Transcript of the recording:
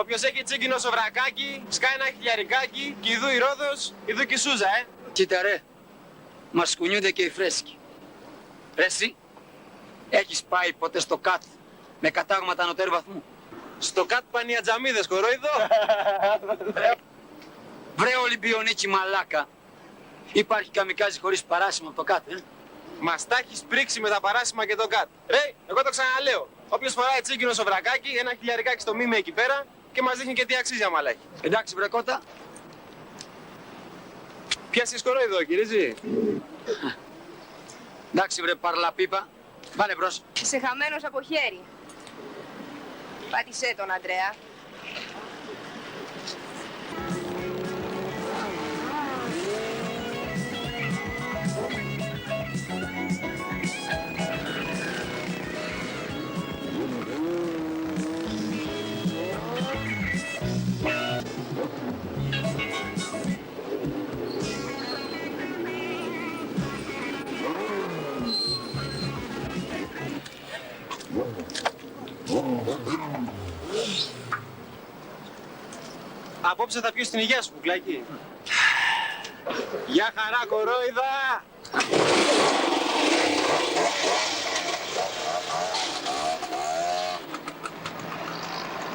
Όποιος έχει τσίγκινο σοβρακάκι, σκάει ένα χιλιαρικάκι κι ιδού η Ρόδος, ιδού και η Σούζα, Κοίτα ρε, μας κουνιούνται και οι φρέσκοι. Ρε εσύ, έχεις πάει ποτέ στο ΚΑΤ με κατάγματα ανωτέρου βαθμού? Στο ΚΑΤ Πανιατζαμίδες, κορόιδο. Βρε Ολυμπιονίκη μαλάκα, υπάρχει καμικάζι χωρίς παράσημα από το ΚΑΤ, Μας τα έχεις πρίξει με τα παράσημα και το ΚΑΤ. Ρε, εγώ το ξαναλέω. Όποιος φοράει τσίγκινο σοβρακάκι, ένα χιλιαρικάκι στο μήμε εκεί πέρα και μας δείχνει και τι αξίζει άμα έχει. Εντάξει βρε κότα. Πιάσεις κορόιδο, κυρίζη. Εντάξει βρε παρλαπίπα, βάλε μπρος. Είσαι χαμένος από χέρι. Πάτησέ τον, Αντρέα. Απόψε θα πιω στην υγεία σου, κουκλάκι. Γεια χαρά, κορόιδα!